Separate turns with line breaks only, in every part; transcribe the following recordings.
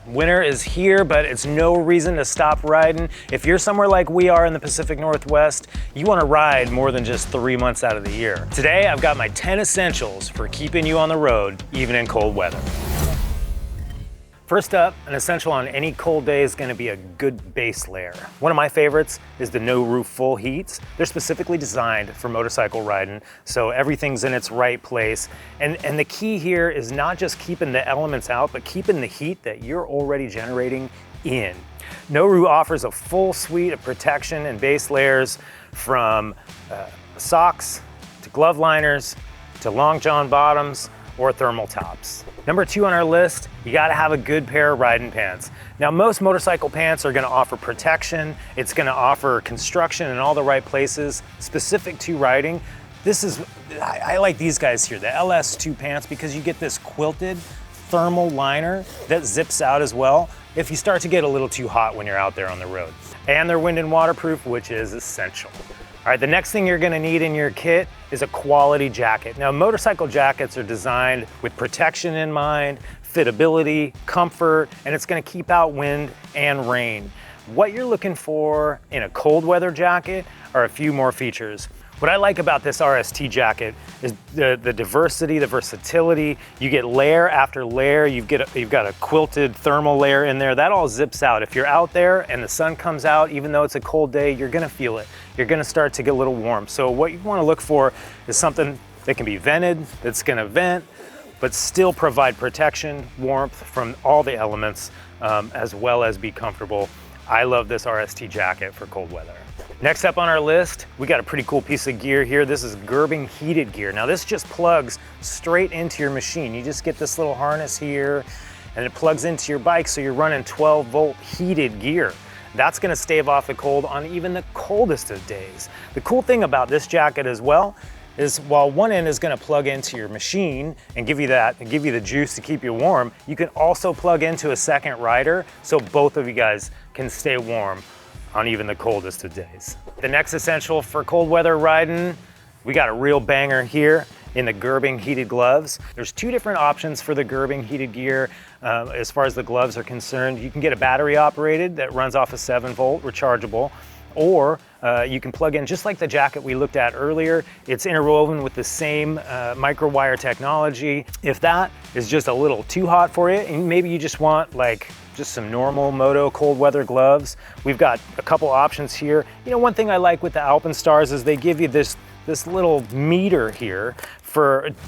Winter is here, but it's no reason to stop riding. If you're somewhere like we are in the Pacific Northwest, you want to ride more than just 3 months out of the year. Today, I've got my 10 essentials for keeping you on the road, even in cold weather. First up, an essential on any cold day is going to be a good base layer. One of my favorites is the No Roof Full Heats. They're specifically designed for motorcycle riding, so everything's in its right place. And the key here is not just keeping the elements out, but keeping the heat that you're already generating in. No Roof offers a full suite of protection and base layers, from socks to glove liners to long john bottoms or thermal tops. Number 2 on our list, you gotta have a good pair of riding pants. Now, most motorcycle pants are gonna offer protection, it's gonna offer construction in all the right places, specific to riding. I like these guys here, the LS2 pants, because you get this quilted thermal liner that zips out as well if you start to get a little too hot when you're out there on the road. And they're wind and waterproof, which is essential. All right, the next thing you're gonna need in your kit is a quality jacket. Now, motorcycle jackets are designed with protection in mind, fitability, comfort, and it's gonna keep out wind and rain. What you're looking for in a cold weather jacket are a few more features. What I like about this RST jacket is the diversity, the versatility. You get layer after layer. You've got a quilted thermal layer in there. That all zips out. If you're out there and the sun comes out, even though it's a cold day, you're gonna feel it. You're gonna start to get a little warm. So what you wanna look for is something that can be vented, that's gonna vent, but still provide protection, warmth from all the elements, as well as be comfortable. I love this RST jacket for cold weather. Next up on our list, we got a pretty cool piece of gear here. This is Gerbing heated gear. Now, this just plugs straight into your machine. You just get this little harness here and it plugs into your bike, so you're running 12-volt heated gear. That's gonna stave off the cold on even the coldest of days. The cool thing about this jacket as well is, while one end is gonna plug into your machine and give you the juice to keep you warm, you can also plug into a second rider, so both of you guys can stay warm on even the coldest of days. The next essential for cold weather riding, we got a real banger here in the Gerbing heated gloves. There's 2 different options for the Gerbing heated gear as far as the gloves are concerned. You can get a battery operated that runs off a 7-volt rechargeable, or you can plug in, just like the jacket we looked at earlier. It's interwoven with the same micro-wire technology. If that is just a little too hot for you, and maybe you just want just some normal moto cold weather gloves, we've got a couple options here. You know, one thing I like with the Alpenstars is they give you this little meter here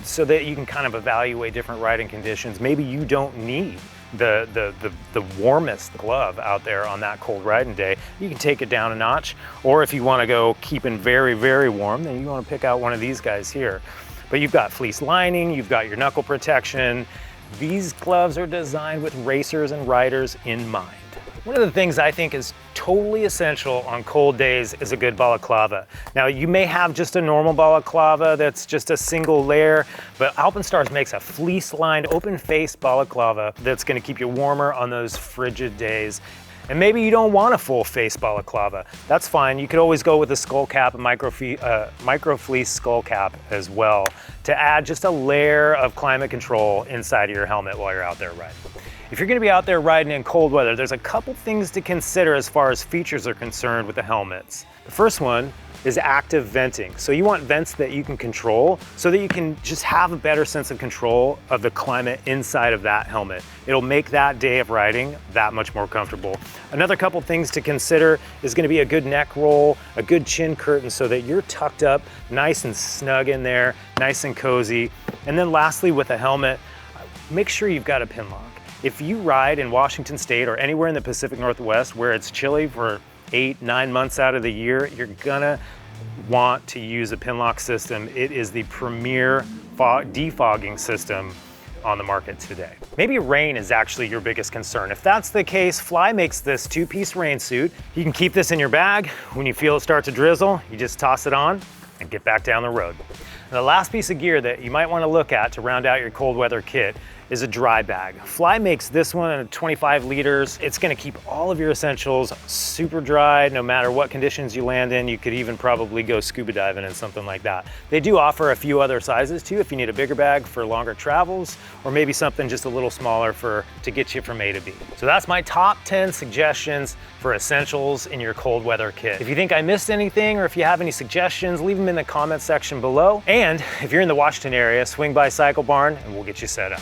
so that you can kind of evaluate different riding conditions. Maybe you don't need the warmest glove out there on that cold riding day. You can take it down a notch, or if you want to go keeping very, very warm, then you want to pick out one of these guys here. But you've got fleece lining, you've got your knuckle protection. These gloves are designed with racers and riders in mind. One of the things I think is totally essential on cold days is a good balaclava. Now, you may have just a normal balaclava that's just a single layer, but Alpenstars makes a fleece-lined, open-faced balaclava that's gonna keep you warmer on those frigid days. And maybe you don't want a full face balaclava. That's fine. You could always go with a skull cap, a micro fleece skull cap as well, to add just a layer of climate control inside of your helmet while you're out there riding. If you're gonna be out there riding in cold weather, there's a couple things to consider as far as features are concerned with the helmets. The first one is active venting. So you want vents that you can control so that you can just have a better sense of control of the climate inside of that helmet. It'll make that day of riding that much more comfortable. Another couple things to consider is gonna be a good neck roll, a good chin curtain so that you're tucked up nice and snug in there, nice and cozy. And then lastly, with a helmet, make sure you've got a Pinlock. If you ride in Washington State or anywhere in the Pacific Northwest where it's chilly for 8-9 months out of the year, you're gonna want to use a Pinlock system. It is the premier defogging system on the market today. Maybe rain is actually your biggest concern. If that's the case, Fly makes this 2-piece rain suit. You can keep this in your bag. When you feel it start to drizzle, you just toss it on and get back down the road. And the last piece of gear that you might want to look at to round out your cold weather kit is a dry bag. Fly makes this one at 25 liters. It's gonna keep all of your essentials super dry, no matter what conditions you land in. You could even probably go scuba diving in something like that. They do offer a few other sizes too, if you need a bigger bag for longer travels, or maybe something just a little smaller to get you from A to B. So that's my top 10 suggestions for essentials in your cold weather kit. If you think I missed anything, or if you have any suggestions, leave them in the comment section below. And if you're in the Washington area, swing by Cycle Barn and we'll get you set up.